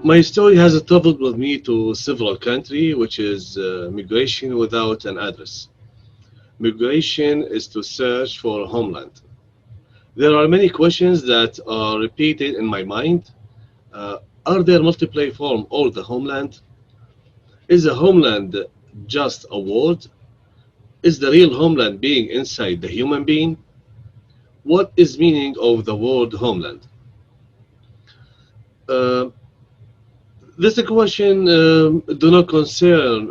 My story has traveled with me to several countries, which is migration without an address. Migration is to search for a homeland. There are many questions that are repeated in my mind. Uh, are there multiple form or the homeland? Is a homeland just a word? Is the real homeland being inside the human being? What is meaning of the word homeland? Uh, this question do not concern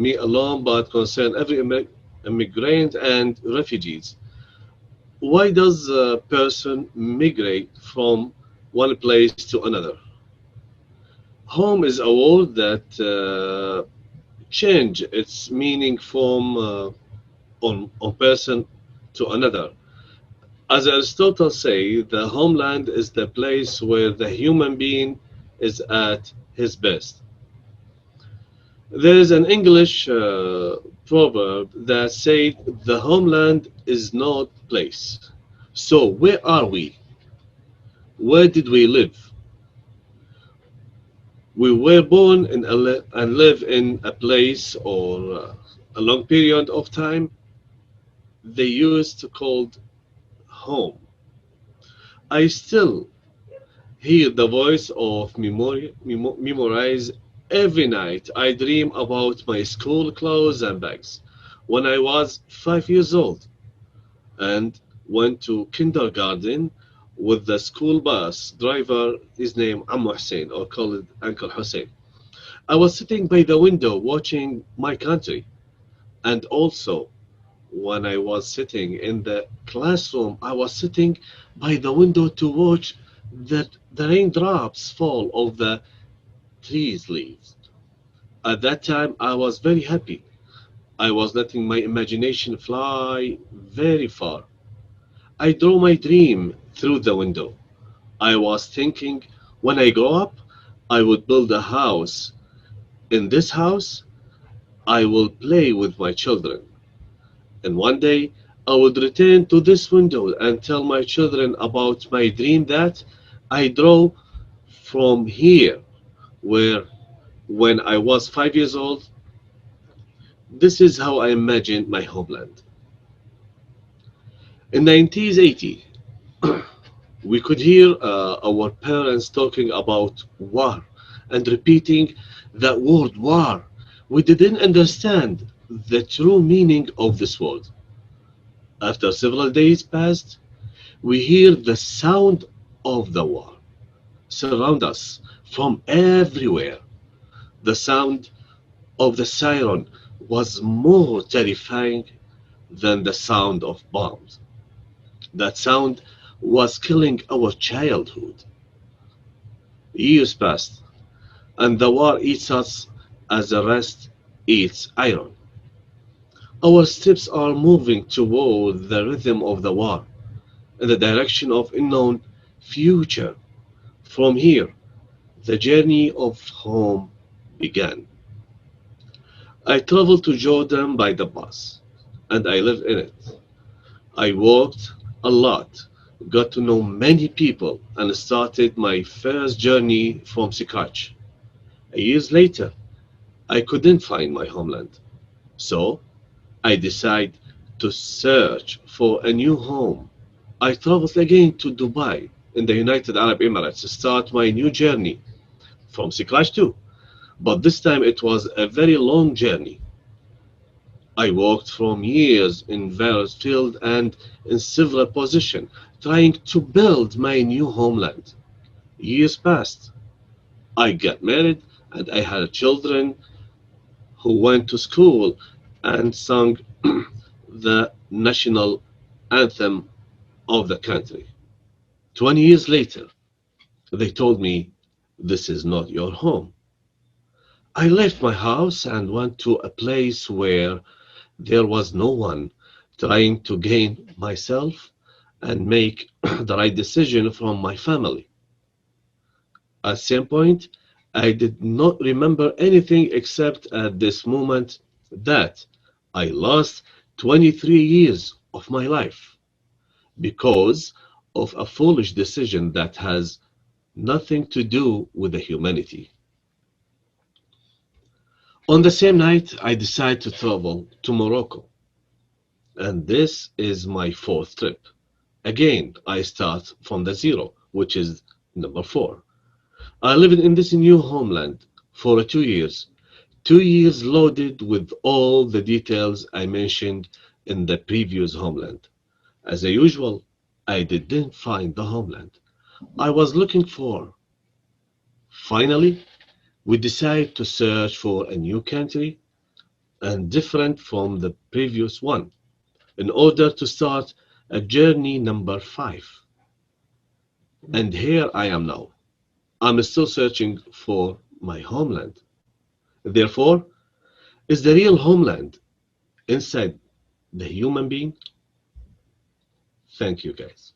me alone, but concern every immigrant and refugees. Why does a person migrate from one place to another? Home is a word that change its meaning from on person to another. As Aristotle say, the homeland is the place where the human being is at his best. There is an English proverb that said, "The homeland is not place." So where are we? Where did we live? We were born in and live in a place or a long period of time they used to call home. I still hear the voice of memorize every night. I dream about my school clothes and bags when I was 5 years old and went to kindergarten with the school bus driver. His name Ammu Hussein, or call it Uncle Hussein. I was sitting by the window watching my country, and also when I was sitting in the classroom, I was sitting by the window to watch the raindrops fall of the trees leaves. At that time, I was very happy. I was letting my imagination fly very far. I drew my dream through the window. I was thinking, when I grow up, I would build a house. In this house, I will play with my children. And one day, I would return to this window and tell my children about my dream that I draw from here, where when I was 5 years old. This is how I imagined my homeland. In 1980, we could hear our parents talking about war and repeating that word war. We didn't understand the true meaning of this word. After several days passed, we hear the sound of the war surround us from everywhere. The sound of the siren was more terrifying than the sound of bombs. That sound was killing our childhood. Years passed, and the war eats us as the rest eats iron. Our steps are moving toward the rhythm of the war, in the direction of unknown future. From here, the journey of home began. I traveled to Jordan by the bus, and I lived in it. I walked a lot, got to know many people, and started my first journey from scratch. Years later, I couldn't find my homeland, so I decided to search for a new home. I traveled again to Dubai in the United Arab Emirates to start my new journey from scratch too. But this time it was a very long journey. I worked from years in various fields and in several positions, trying to build my new homeland. Years passed. I got married and I had children who went to school and sung the national anthem of the country. 20 years later, they told me, "This is not your home." I left my house and went to a place where there was no one, trying to gain myself and make the right decision from my family. At some point, I did not remember anything except at this moment that I lost 23 years of my life because of a foolish decision that has nothing to do with the humanity. On the same night, I decide to travel to Morocco, and this is my fourth trip. Again, I start from the zero, which is number four. I lived in this new homeland for 2 years. 2 years loaded with all the details I mentioned in the previous homeland. As usual, I didn't find the homeland I was looking for. Finally, we decided to search for a new country and different from the previous one in order to start a journey number five. And here I am now. I'm still searching for my homeland. Therefore, is the real homeland inside the human being? Thank you, guys.